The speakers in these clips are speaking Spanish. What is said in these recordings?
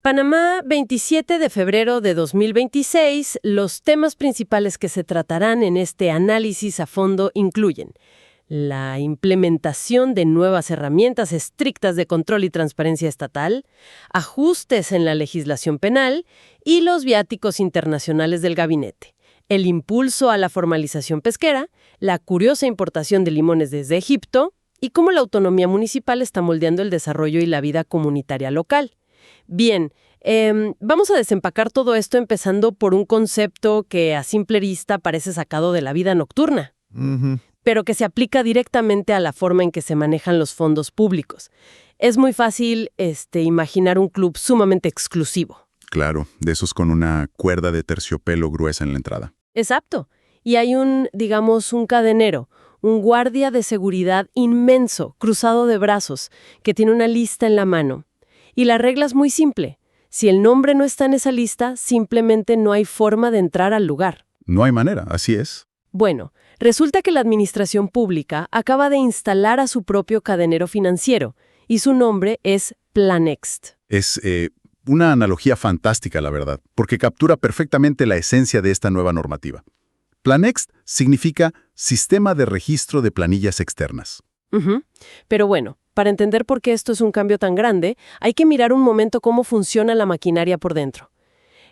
Panamá, 27 de febrero de 2026, los temas principales que se tratarán en este análisis a fondo incluyen la implementación de nuevas herramientas estrictas de control y transparencia estatal, ajustes en la legislación penal y los viáticos internacionales del gabinete, el impulso a la formalización pesquera, la curiosa importación de limones desde Egipto y cómo la autonomía municipal está moldeando el desarrollo y la vida comunitaria local. Bien, vamos a desempacar todo esto empezando por un concepto que a simple vista parece sacado de la vida nocturna, pero que se aplica directamente a la forma en que se manejan los fondos públicos. Es muy fácil imaginar un club sumamente exclusivo. Claro, de esos con una cuerda de terciopelo gruesa en la entrada. Exacto. Y hay un cadenero, un guardia de seguridad inmenso, cruzado de brazos, que tiene una lista en la mano. Y la regla es muy simple. Si el nombre no está en esa lista, simplemente no hay forma de entrar al lugar. No hay manera, así es. Bueno, resulta que la administración pública acaba de instalar a su propio cadenero financiero, y su nombre es Planext. Es una analogía fantástica, la verdad, porque captura perfectamente la esencia de esta nueva normativa. Planext significa Sistema de Registro de Planillas Externas. Pero bueno, para entender por qué esto es un cambio tan grande, hay que mirar un momento cómo funciona la maquinaria por dentro.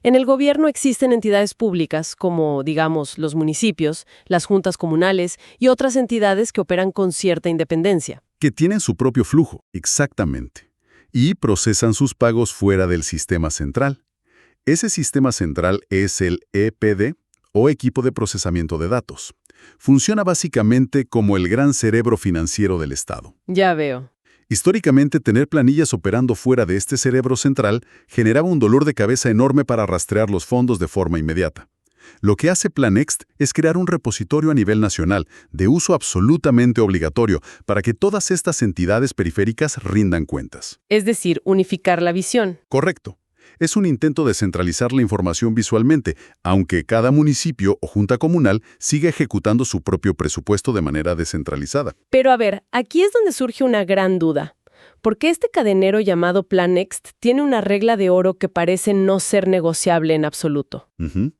En el gobierno existen entidades públicas como, digamos, los municipios, las juntas comunales y otras entidades que operan con cierta independencia. Que tienen su propio flujo, exactamente. Y procesan sus pagos fuera del sistema central. Ese sistema central es el EPD, o Equipo de Procesamiento de Datos. Funciona básicamente como el gran cerebro financiero del Estado. Ya veo. Históricamente, tener planillas operando fuera de este cerebro central generaba un dolor de cabeza enorme para rastrear los fondos de forma inmediata. Lo que hace Planext es crear un repositorio a nivel nacional, de uso absolutamente obligatorio, para que todas estas entidades periféricas rindan cuentas. Es decir, unificar la visión. Correcto. Es un intento de centralizar la información visualmente, aunque cada municipio o junta comunal siga ejecutando su propio presupuesto de manera descentralizada. Pero a ver, aquí es donde surge una gran duda. ¿Por qué este cadenero llamado Planext tiene una regla de oro que parece no ser negociable en absoluto?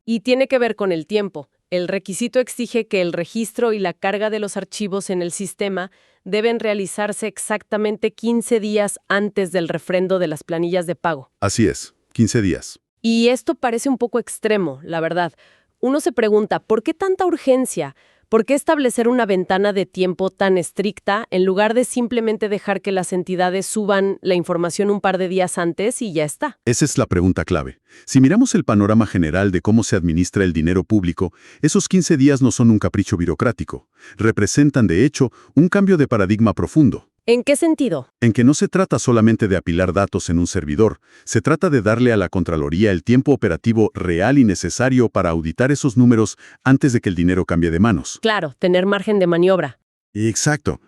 Y tiene que ver con el tiempo. El requisito exige que el registro y la carga de los archivos en el sistema deben realizarse exactamente 15 días antes del refrendo de las planillas de pago. Así es. 15 días. Y esto parece un poco extremo, la verdad. Uno se pregunta, ¿por qué tanta urgencia? ¿Por qué establecer una ventana de tiempo tan estricta en lugar de simplemente dejar que las entidades suban la información un par de días antes y ya está? Esa es la pregunta clave. Si miramos el panorama general de cómo se administra el dinero público, esos 15 días no son un capricho burocrático. Representan, de hecho, un cambio de paradigma profundo. ¿En qué sentido? En que no se trata solamente de apilar datos en un servidor, se trata de darle a la Contraloría el tiempo operativo real y necesario para auditar esos números antes de que el dinero cambie de manos. Claro, tener margen de maniobra. Exacto.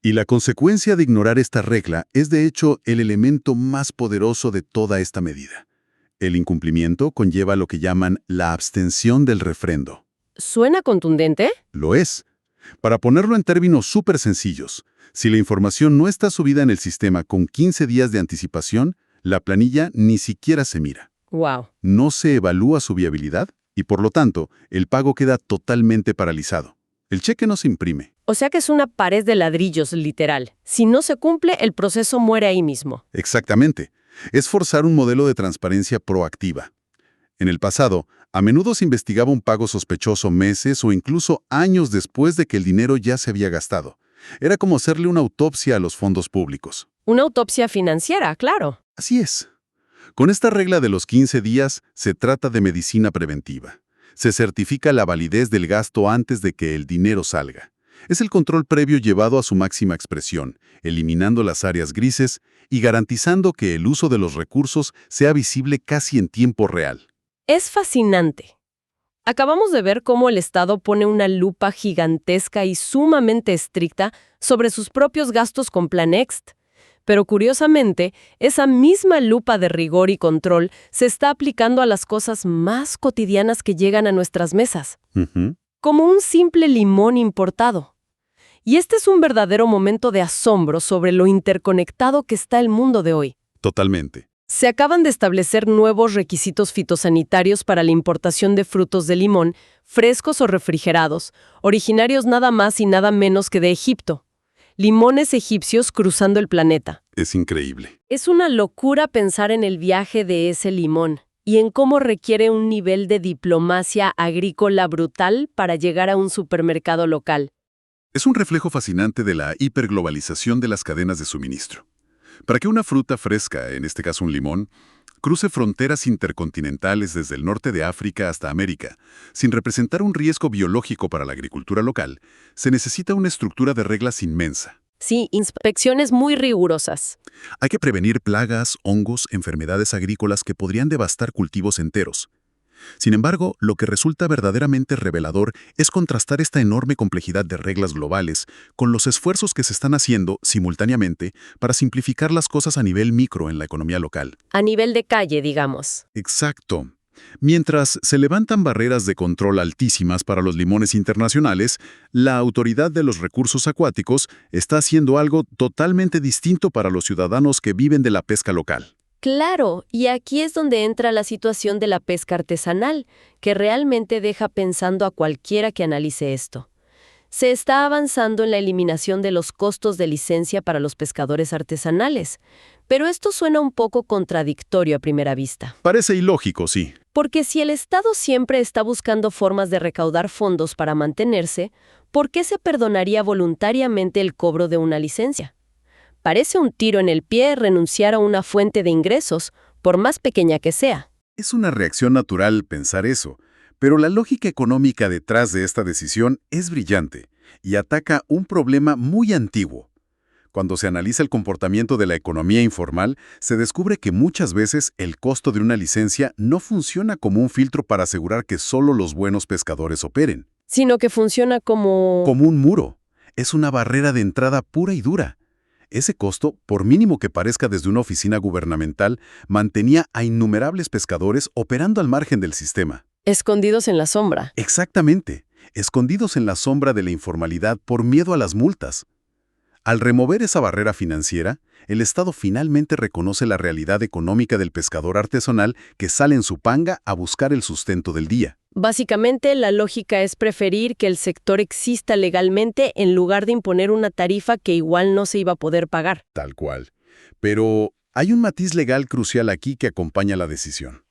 Y la consecuencia de ignorar esta regla es de hecho el elemento más poderoso de toda esta medida. El incumplimiento conlleva lo que llaman la abstención del refrendo. ¿Suena contundente? Lo es. Para ponerlo en términos súper sencillos, si la información no está subida en el sistema con 15 días de anticipación, la planilla ni siquiera se mira. Wow. No se evalúa su viabilidad y, por lo tanto, el pago queda totalmente paralizado. El cheque no se imprime. O sea que es una pared de ladrillos, literal. Si no se cumple, el proceso muere ahí mismo. Exactamente. Es forzar un modelo de transparencia proactiva. En el pasado, a menudo se investigaba un pago sospechoso meses o incluso años después de que el dinero ya se había gastado. Era como hacerle una autopsia a los fondos públicos. Una autopsia financiera, claro. Así es. Con esta regla de los 15 días, se trata de medicina preventiva. Se certifica la validez del gasto antes de que el dinero salga. Es el control previo llevado a su máxima expresión, eliminando las áreas grises y garantizando que el uso de los recursos sea visible casi en tiempo real. Es fascinante. Acabamos de ver cómo el Estado pone una lupa gigantesca y sumamente estricta sobre sus propios gastos con Planext. Pero curiosamente, esa misma lupa de rigor y control se está aplicando a las cosas más cotidianas que llegan a nuestras mesas. Como un simple limón importado. Y este es un verdadero momento de asombro sobre lo interconectado que está el mundo de hoy. Totalmente. Se acaban de establecer nuevos requisitos fitosanitarios para la importación de frutos de limón, frescos o refrigerados, originarios nada más y nada menos que de Egipto. Limones egipcios cruzando el planeta. Es increíble. Es una locura pensar en el viaje de ese limón y en cómo requiere un nivel de diplomacia agrícola brutal para llegar a un supermercado local. Es un reflejo fascinante de la hiperglobalización de las cadenas de suministro. Para que una fruta fresca, en este caso un limón, cruce fronteras intercontinentales desde el norte de África hasta América, sin representar un riesgo biológico para la agricultura local, se necesita una estructura de reglas inmensa. Sí, inspecciones muy rigurosas. Hay que prevenir plagas, hongos, enfermedades agrícolas que podrían devastar cultivos enteros. Sin embargo, lo que resulta verdaderamente revelador es contrastar esta enorme complejidad de reglas globales con los esfuerzos que se están haciendo simultáneamente para simplificar las cosas a nivel micro en la economía local. A nivel de calle, digamos. Exacto. Mientras se levantan barreras de control altísimas para los limones internacionales, la Autoridad de los Recursos Acuáticos está haciendo algo totalmente distinto para los ciudadanos que viven de la pesca local. Claro, y aquí es donde entra la situación de la pesca artesanal, que realmente deja pensando a cualquiera que analice esto. Se está avanzando en la eliminación de los costos de licencia para los pescadores artesanales, pero esto suena un poco contradictorio a primera vista. Parece ilógico, sí. Porque si el Estado siempre está buscando formas de recaudar fondos para mantenerse, ¿por qué se perdonaría voluntariamente el cobro de una licencia? Parece un tiro en el pie renunciar a una fuente de ingresos, por más pequeña que sea. Es una reacción natural pensar eso, pero la lógica económica detrás de esta decisión es brillante y ataca un problema muy antiguo. Cuando se analiza el comportamiento de la economía informal, se descubre que muchas veces el costo de una licencia no funciona como un filtro para asegurar que solo los buenos pescadores operen. Sino que funciona como Como un muro. Es una barrera de entrada pura y dura. Ese costo, por mínimo que parezca desde una oficina gubernamental, mantenía a innumerables pescadores operando al margen del sistema. escondidos en la sombra. Exactamente, escondidos en la sombra de la informalidad por miedo a las multas. Al remover esa barrera financiera, el Estado finalmente reconoce la realidad económica del pescador artesanal que sale en su panga a buscar el sustento del día. Básicamente, la lógica es preferir que el sector exista legalmente en lugar de imponer una tarifa que igual no se iba a poder pagar. Tal cual. Pero hay un matiz legal crucial aquí que acompaña la decisión.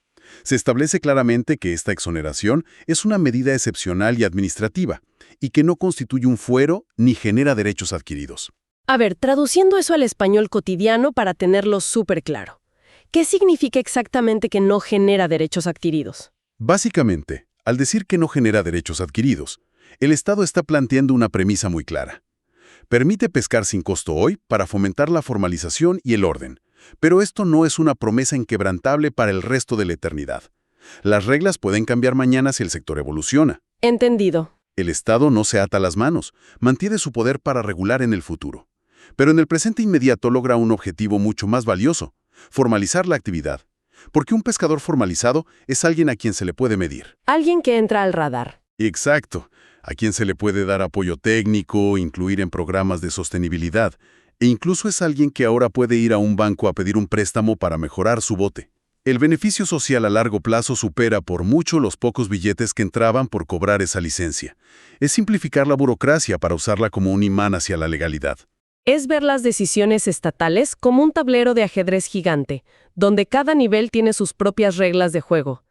Se establece claramente que esta exoneración es una medida excepcional y administrativa, y que no constituye un fuero ni genera derechos adquiridos. A ver, traduciendo eso al español cotidiano para tenerlo súper claro. ¿Qué significa exactamente que no genera derechos adquiridos? Básicamente, al decir que no genera derechos adquiridos, el Estado está planteando una premisa muy clara. Permite pescar sin costo hoy para fomentar la formalización y el orden, pero esto no es una promesa inquebrantable para el resto de la eternidad. Las reglas pueden cambiar mañana si el sector evoluciona. Entendido. El Estado no se ata las manos, mantiene su poder para regular en el futuro. Pero en el presente inmediato logra un objetivo mucho más valioso: formalizar la actividad. Porque un pescador formalizado es alguien a quien se le puede medir. Alguien que entra al radar. Exacto, a quien se le puede dar apoyo técnico, incluir en programas de sostenibilidad, e incluso es alguien que ahora puede ir a un banco a pedir un préstamo para mejorar su bote. El beneficio social a largo plazo supera por mucho los pocos billetes que entraban por cobrar esa licencia. Es simplificar la burocracia para usarla como un imán hacia la legalidad. Es ver las decisiones estatales como un tablero de ajedrez gigante, donde cada nivel tiene sus propias reglas de juego.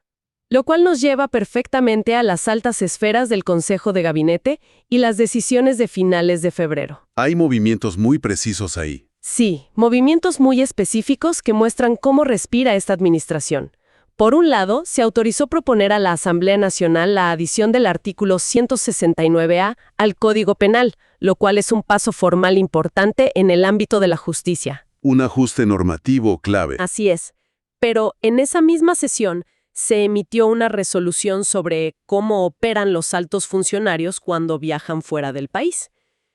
Lo cual nos lleva perfectamente a las altas esferas del Consejo de Gabinete y las decisiones de finales de febrero. Hay movimientos muy precisos ahí. Sí, movimientos muy específicos que muestran cómo respira esta administración. Por un lado, se autorizó proponer a la Asamblea Nacional la adición del artículo 169A al Código Penal, lo cual es un paso formal importante en el ámbito de la justicia. Un ajuste normativo clave. Así es. Pero en esa misma sesión se emitió una resolución sobre cómo operan los altos funcionarios cuando viajan fuera del país.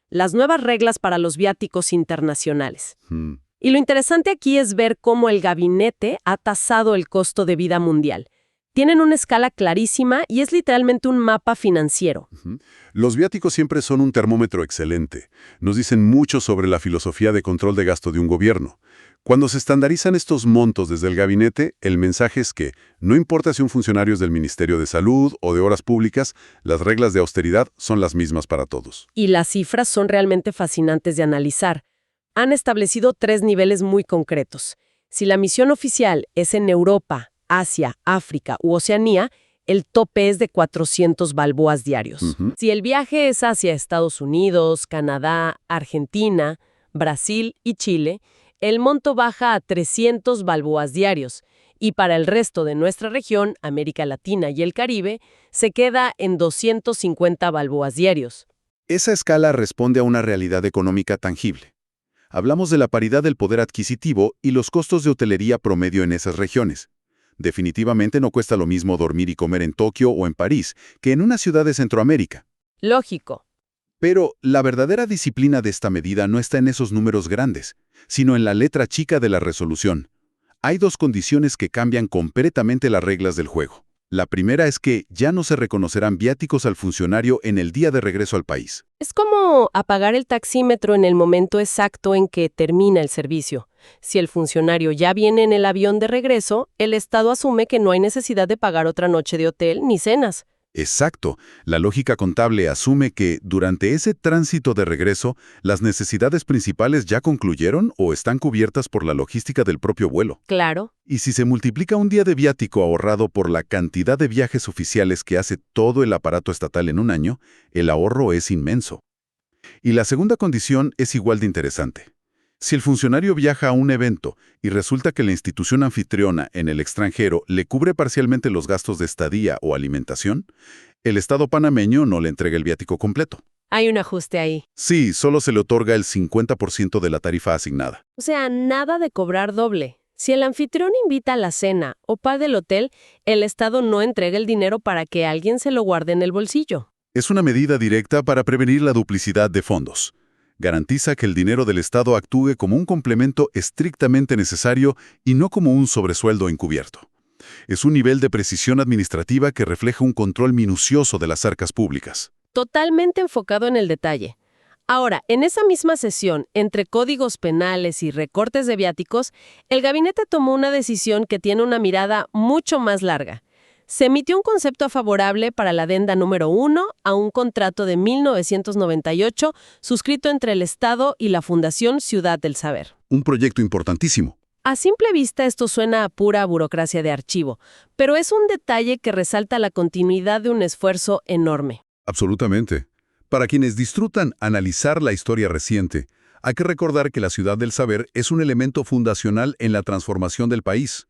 Las nuevas reglas para los viáticos internacionales. Y lo interesante aquí es ver cómo el gabinete ha tasado el costo de vida mundial. Tienen una escala clarísima y es literalmente un mapa financiero. Los viáticos siempre son un termómetro excelente. Nos dicen mucho sobre la filosofía de control de gasto de un gobierno. Cuando se estandarizan estos montos desde el gabinete, el mensaje es que, no importa si un funcionario es del Ministerio de Salud o de Obras Públicas, las reglas de austeridad son las mismas para todos. Y las cifras son realmente fascinantes de analizar. Han establecido 3 niveles muy concretos. Si la misión oficial es en Europa, Asia, África u Oceanía, el tope es de 400 balboas diarios. Ujú. Si el viaje es hacia Estados Unidos, Canadá, Argentina, Brasil y Chile, el monto baja a 300 balboas diarios. Y para el resto de nuestra región, América Latina y el Caribe, se queda en 250 balboas diarios. Esa escala responde a una realidad económica tangible. Hablamos de la paridad del poder adquisitivo y los costos de hotelería promedio en esas regiones. Definitivamente no cuesta lo mismo dormir y comer en Tokio o en París que en una ciudad de Centroamérica. Lógico. Pero la verdadera disciplina de esta medida no está en esos números grandes, sino en la letra chica de la resolución. Hay 2 condiciones que cambian completamente las reglas del juego. La primera es que ya no se reconocerán viáticos al funcionario en el día de regreso al país. Es como apagar el taxímetro en el momento exacto en que termina el servicio. Si el funcionario ya viene en el avión de regreso, el Estado asume que no hay necesidad de pagar otra noche de hotel ni cenas. Exacto. La lógica contable asume que, durante ese tránsito de regreso, las necesidades principales ya concluyeron o están cubiertas por la logística del propio vuelo. Claro. Y si se multiplica un día de viático ahorrado por la cantidad de viajes oficiales que hace todo el aparato estatal en un año, el ahorro es inmenso. Y la segunda condición es igual de interesante. Si el funcionario viaja a un evento y resulta que la institución anfitriona en el extranjero le cubre parcialmente los gastos de estadía o alimentación, el Estado panameño no le entrega el viático completo. Hay un ajuste ahí. Sí, solo se le otorga el 50% de la tarifa asignada. O sea, nada de cobrar doble. Si el anfitrión invita a la cena o paga el hotel, el Estado no entrega el dinero para que alguien se lo guarde en el bolsillo. Es una medida directa para prevenir la duplicidad de fondos. Garantiza que el dinero del Estado actúe como un complemento estrictamente necesario y no como un sobresueldo encubierto. Es un nivel de precisión administrativa que refleja un control minucioso de las arcas públicas. Totalmente enfocado en el detalle. Ahora, en esa misma sesión, entre códigos penales y recortes de viáticos, el gabinete tomó una decisión que tiene una mirada mucho más larga. Se emitió un concepto favorable para la adenda número 1 a un contrato de 1998 suscrito entre el Estado y la Fundación Ciudad del Saber. Un proyecto importantísimo. A simple vista esto suena a pura burocracia de archivo, pero es un detalle que resalta la continuidad de un esfuerzo enorme. Absolutamente. Para quienes disfrutan analizar la historia reciente, hay que recordar que la Ciudad del Saber es un elemento fundacional en la transformación del país.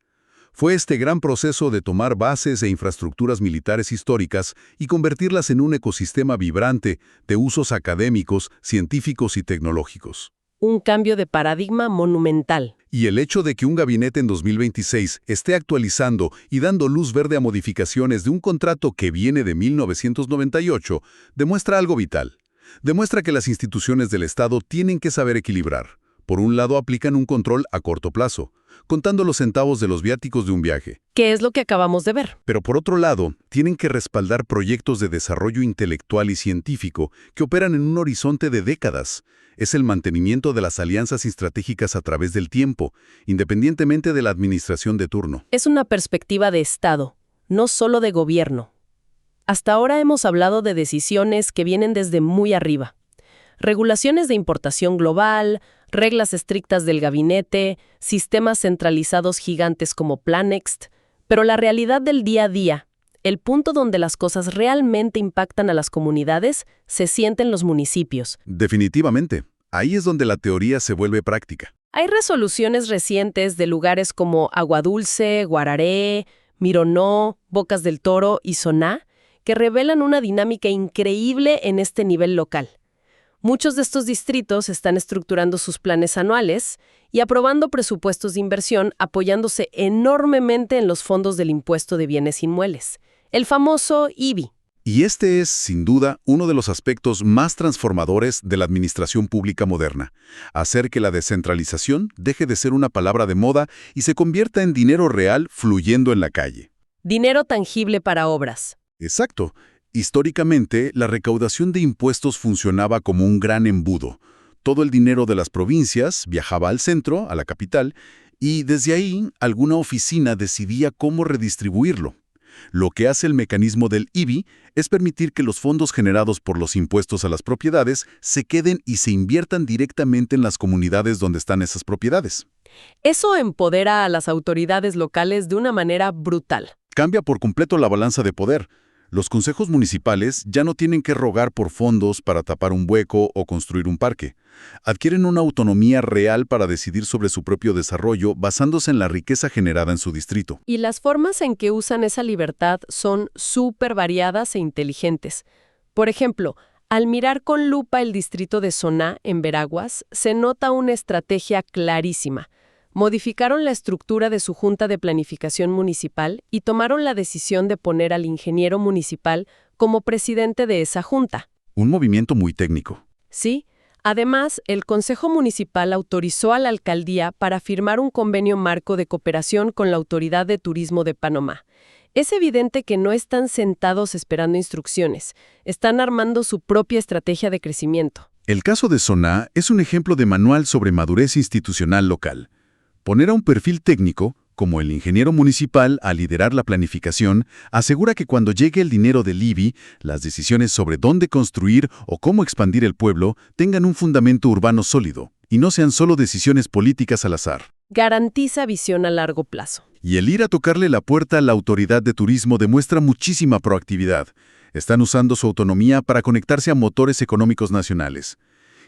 Fue este gran proceso de tomar bases e infraestructuras militares históricas y convertirlas en un ecosistema vibrante de usos académicos, científicos y tecnológicos. Un cambio de paradigma monumental. Y el hecho de que un gabinete en 2026 esté actualizando y dando luz verde a modificaciones de un contrato que viene de 1998 demuestra algo vital. Demuestra que las instituciones del Estado tienen que saber equilibrar. Por un lado, aplican un control a corto plazo, contando los centavos de los viáticos de un viaje. ¿Qué es lo que acabamos de ver? Pero por otro lado, tienen que respaldar proyectos de desarrollo intelectual y científico que operan en un horizonte de décadas. Es el mantenimiento de las alianzas estratégicas a través del tiempo, independientemente de la administración de turno. Es una perspectiva de Estado, no solo de gobierno. Hasta ahora hemos hablado de decisiones que vienen desde muy arriba. Regulaciones de importación global, reglas estrictas del gabinete, sistemas centralizados gigantes como Planext, pero la realidad del día a día, el punto donde las cosas realmente impactan a las comunidades, se siente en los municipios. Definitivamente, ahí es donde la teoría se vuelve práctica. Hay resoluciones recientes de lugares como Aguadulce, Guararé, Mironó, Bocas del Toro y Soná, que revelan una dinámica increíble en este nivel local. Muchos de estos distritos están estructurando sus planes anuales y aprobando presupuestos de inversión apoyándose enormemente en los fondos del impuesto de bienes inmuebles, el famoso IBI. Y este es, sin duda, uno de los aspectos más transformadores de la administración pública moderna. Hacer que la descentralización deje de ser una palabra de moda y se convierta en dinero real fluyendo en la calle. Dinero tangible para obras. Exacto. Históricamente, la recaudación de impuestos funcionaba como un gran embudo. todo el dinero de las provincias viajaba al centro, a la capital, y desde ahí alguna oficina decidía cómo redistribuirlo. Lo que hace el mecanismo del IBI es permitir que los fondos generados por los impuestos a las propiedades se queden y se inviertan directamente en las comunidades donde están esas propiedades. Eso empodera a las autoridades locales de una manera brutal. Cambia por completo la balanza de poder. Los consejos municipales ya no tienen que rogar por fondos para tapar un hueco o construir un parque. Adquieren una autonomía real para decidir sobre su propio desarrollo basándose en la riqueza generada en su distrito. Y las formas en que usan esa libertad son súper variadas e inteligentes. Por ejemplo, al mirar con lupa el distrito de Soná, en Veraguas, se nota una estrategia clarísima. Modificaron la estructura de su Junta de Planificación Municipal y tomaron la decisión de poner al ingeniero municipal como presidente de esa junta. Un movimiento muy técnico. Sí. Además, el Consejo Municipal autorizó a la alcaldía para firmar un convenio marco de cooperación con la Autoridad de Turismo de Panamá. Es evidente que no están sentados esperando instrucciones, están armando su propia estrategia de crecimiento. El caso de Soná es un ejemplo de manual sobre madurez institucional local. Poner a un perfil técnico, como el ingeniero municipal, a liderar la planificación, asegura que cuando llegue el dinero del IBI, las decisiones sobre dónde construir o cómo expandir el pueblo tengan un fundamento urbano sólido, y no sean solo decisiones políticas al azar. Garantiza visión a largo plazo. Y el ir a tocarle la puerta a la autoridad de turismo demuestra muchísima proactividad. Están usando su autonomía para conectarse a motores económicos nacionales.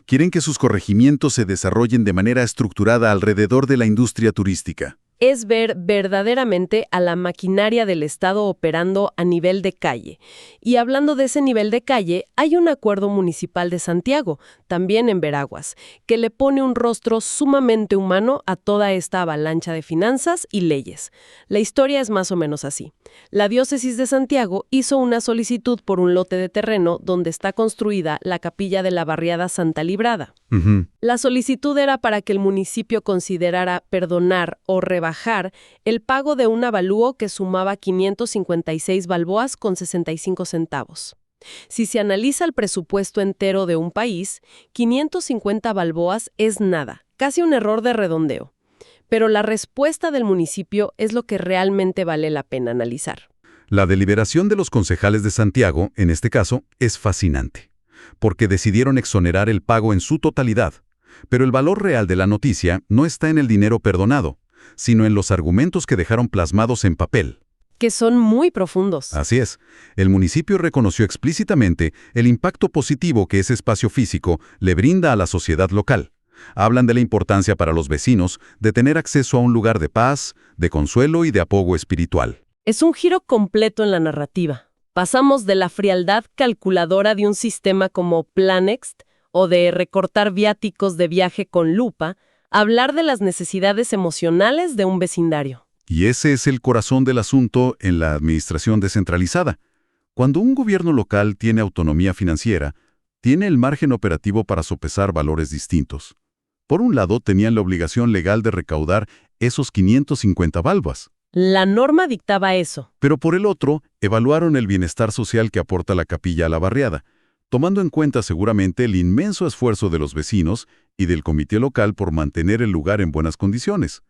Quieren que sus corregimientos se desarrollen de manera estructurada alrededor de la industria turística. Es ver verdaderamente a la maquinaria del Estado operando a nivel de calle. Y hablando de ese nivel de calle, hay un acuerdo municipal de Santiago, también en Veraguas, que le pone un rostro sumamente humano a toda esta avalancha de finanzas y leyes. La historia es más o menos así. La diócesis de Santiago hizo una solicitud por un lote de terreno donde está construida la capilla de la barriada Santa Librada. La solicitud era para que el municipio considerara perdonar o rebajar el pago de un avalúo que sumaba 556 balboas con 65 centavos. Si se analiza el presupuesto entero de un país, 550 balboas es nada, casi un error de redondeo. Pero la respuesta del municipio es lo que realmente vale la pena analizar. La deliberación de los concejales de Santiago, en este caso, es fascinante, porque decidieron exonerar el pago en su totalidad. Pero el valor real de la noticia no está en el dinero perdonado, sino en los argumentos que dejaron plasmados en papel. Que son muy profundos. Así es. El municipio reconoció explícitamente el impacto positivo que ese espacio físico le brinda a la sociedad local. Hablan de la importancia para los vecinos de tener acceso a un lugar de paz, de consuelo y de apoyo espiritual. Es un giro completo en la narrativa. Pasamos de la frialdad calculadora de un sistema como Planext o de recortar viáticos de viaje con lupa a hablar de las necesidades emocionales de un vecindario. Y ese es el corazón del asunto en la administración descentralizada. Cuando un gobierno local tiene autonomía financiera, tiene el margen operativo para sopesar valores distintos. Por un lado, tenían la obligación legal de recaudar esos 550 balboas. La norma dictaba eso. Pero por el otro, evaluaron el bienestar social que aporta la capilla a la barriada, tomando en cuenta seguramente el inmenso esfuerzo de los vecinos y del comité local por mantener el lugar en buenas condiciones.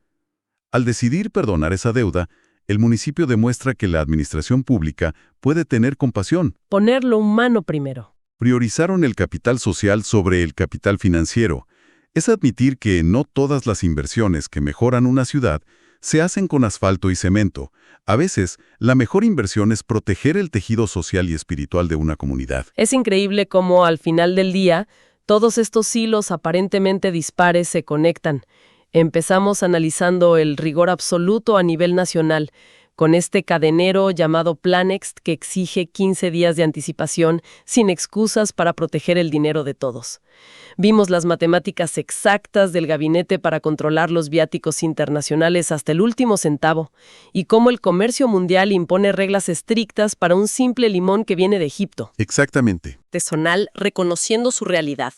Al decidir perdonar esa deuda, el municipio demuestra que la administración pública puede tener compasión. Poner lo humano primero. Priorizaron el capital social sobre el capital financiero. Es admitir que no todas las inversiones que mejoran una ciudad se hacen con asfalto y cemento. A veces, la mejor inversión es proteger el tejido social y espiritual de una comunidad. Es increíble cómo, al final del día, todos estos hilos aparentemente dispares se conectan. Empezamos analizando el rigor absoluto a nivel nacional, con este cadenero llamado Planext que exige 15 días de anticipación sin excusas para proteger el dinero de todos. Vimos las matemáticas exactas del gabinete para controlar los viáticos internacionales hasta el último centavo y cómo el comercio mundial impone reglas estrictas para un simple limón que viene de Egipto. Exactamente. Artesanal reconociendo su realidad.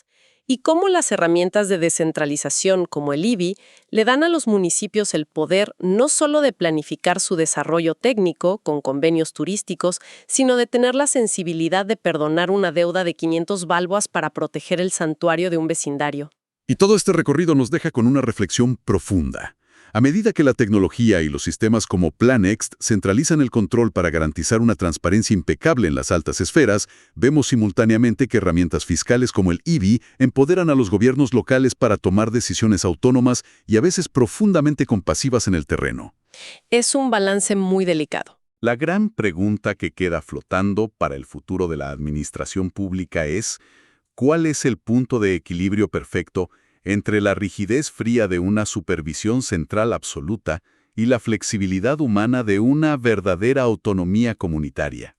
Y cómo las herramientas de descentralización como el IBI le dan a los municipios el poder no solo de planificar su desarrollo técnico con convenios turísticos, sino de tener la sensibilidad de perdonar una deuda de 500 balboas para proteger el santuario de un vecindario. Y todo este recorrido nos deja con una reflexión profunda. A medida que la tecnología y los sistemas como Planext centralizan el control para garantizar una transparencia impecable en las altas esferas, vemos simultáneamente que herramientas fiscales como el IBI empoderan a los gobiernos locales para tomar decisiones autónomas y a veces profundamente compasivas en el terreno. Es un balance muy delicado. La gran pregunta que queda flotando para el futuro de la administración pública es: ¿cuál es el punto de equilibrio perfecto entre la rigidez fría de una supervisión central absoluta y la flexibilidad humana de una verdadera autonomía comunitaria?